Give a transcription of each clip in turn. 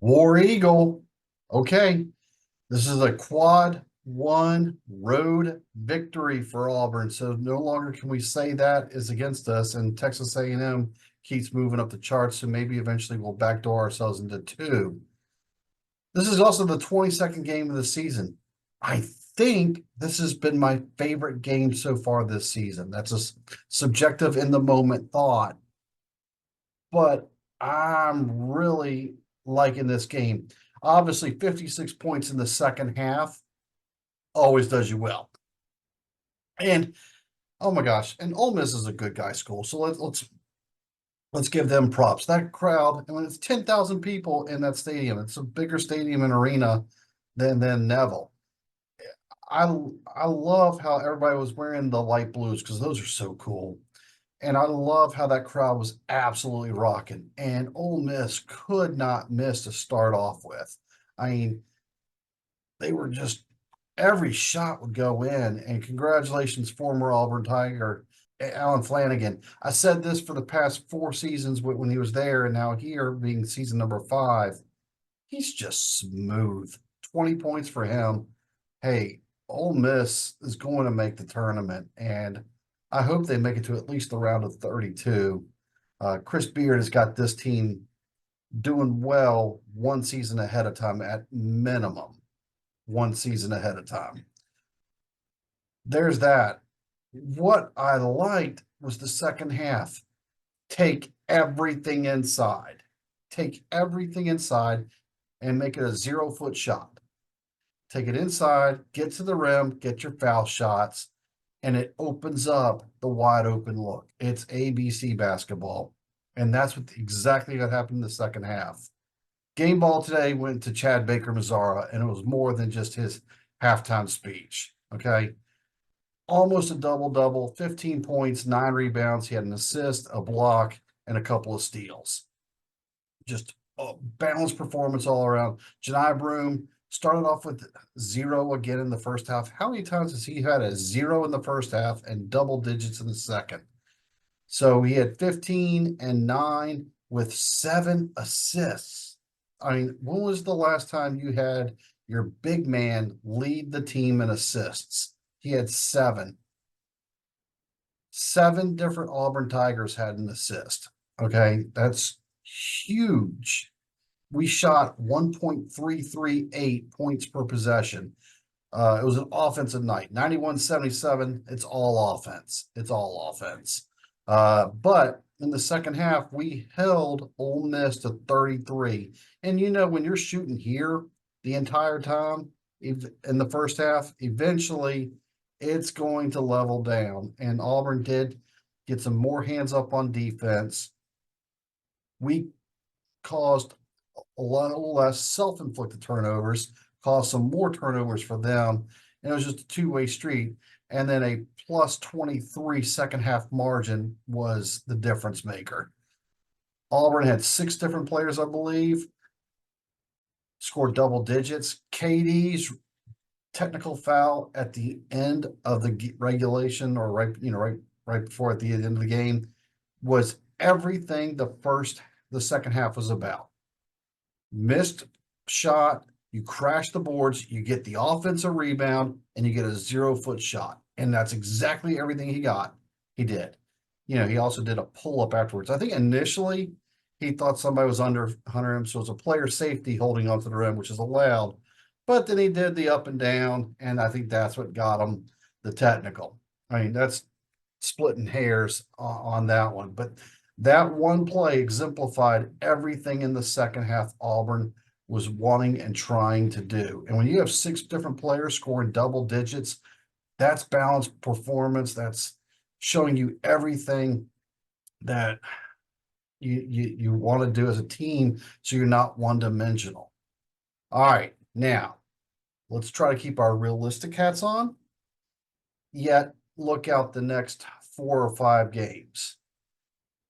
War Eagle. Okay. This is a quad one road victory for Auburn. So no longer can we say that is against us. And Texas A&M keeps moving up the charts. So maybe eventually we'll backdoor ourselves into two. This is also the 22nd game of the season. I think this has been my favorite game so far this season. That's a subjective in the moment thought, but I'm really liking this game. Obviously, 56 points in the second half always does you well. And oh my gosh, and Ole Miss is a good guy school, so let's give them props. That crowd, and when it's 10,000 people in that stadium, it's a bigger stadium and arena than Neville. I I love how everybody was wearing the light blues because those are so cool. And I love how that crowd was absolutely rocking. And Ole Miss could not miss to start off with. I mean, they were just every shot would go in. And congratulations, former Auburn Tiger Alan Flanagan. I said this for the past four seasons when he was there, and now here being season number five, he's just smooth. 20 points for him. Hey, Ole Miss is going to make the tournament, and I hope they make it to at least the round of 32. Chris Beard has got this team doing well one season ahead of time at minimum, one season ahead of time. There's that. What I liked was the second half. Take everything inside. Take everything inside and make it a 0 foot shot. Take it inside, get to the rim, get your foul shots, and it opens up the wide open look. It's ABC basketball. And that's exactly what happened in the second half. Game ball today went to Chad Baker Mazzara, and it was more than just his halftime speech. Okay. Almost a double double, 15 points, 9 rebounds. He had an assist, a block, and a couple of steals. Just a balanced performance all around. Janai Broom started off with zero again in the first half. How many times has he had a zero in the first half and double digits in the second? So he had 15 and 9 with 7 assists. I mean, when was the last time you had your big man lead the team in assists? He had seven. Seven different Auburn Tigers had an assist. Okay, that's huge. We shot 1.338 points per possession. It was an offensive night. 91-77. It's all offense. It's all offense. But in the second half, we held Ole Miss to 33. And when you're shooting here the entire time in the first half, eventually it's going to level down. And Auburn did get some more hands up on defense. We caused a lot less self-inflicted turnovers, caused some more turnovers for them, and it was just a two-way street. And then a plus 23 second half margin was the difference maker. Auburn had 6 different players, I believe, scored double digits. KD's technical foul at the end of the regulation, or right before at the end of the game, was everything the second half was about. Missed shot, you crash the boards, you get the offensive rebound, and you get a 0 foot shot. And that's exactly everything he got. He did. He also did a pull up afterwards. I think initially he thought somebody was under him, so it was a player safety holding onto the rim, which is allowed. But then he did the up and down, and I think that's what got him the technical. I mean, that's splitting hairs on that one. But that one play exemplified everything in the second half Auburn was wanting and trying to do. And when you have 6 different players scoring double digits, that's balanced performance. That's showing you everything that you want to do as a team, so you're not one-dimensional. All right, now let's try to keep our realistic hats on, yet look out the next 4 or 5 games.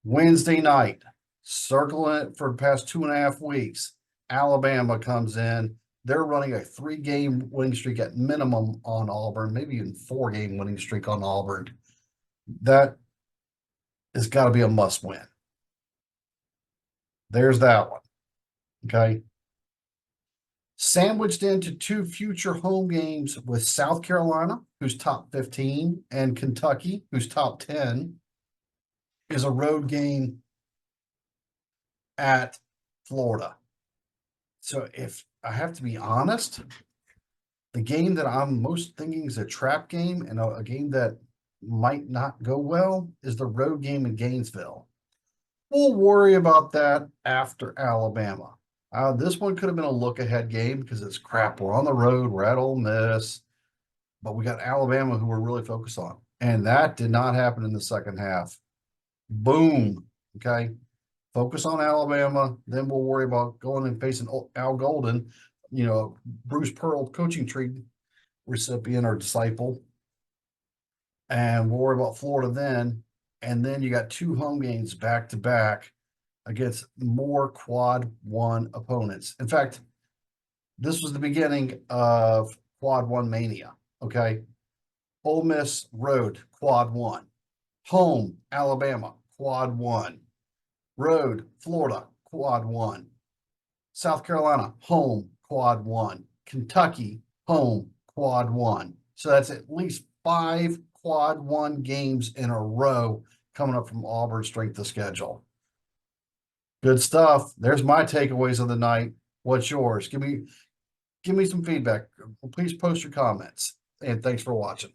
Wednesday night, circling it for the past 2.5 weeks, Alabama comes in. They're running a 3-game winning streak at minimum on Auburn, maybe even 4-game winning streak on Auburn. That has got to be a must win. There's that one. Okay. Sandwiched into two future home games with South Carolina, who's top 15, and Kentucky, who's top 10, is a road game at Florida. So if I have to be honest, the game that I'm most thinking is a trap game and a game that might not go well is the road game in Gainesville. We'll worry about that after Alabama. This one could have been a look ahead game because it's crap. We're on the road, we're at Ole Miss, but we got Alabama who we're really focused on. And that did not happen in the second half. Boom. Okay. Focus on Alabama. Then we'll worry about going and facing Al Golden, Bruce Pearl coaching tree recipient or disciple. And we'll worry about Florida then. And then you got two home games back to back against more quad one opponents. In fact, this was the beginning of quad one mania. Okay. Ole Miss road, quad one. Home, Alabama, quad one. Road, Florida, quad one. South Carolina, home, quad one. Kentucky, home, quad one. So that's at least 5 quad one games in a row coming up from Auburn's strength of schedule. Good stuff. There's my takeaways of the night. What's yours? Give me some feedback. Please post your comments. And thanks for watching.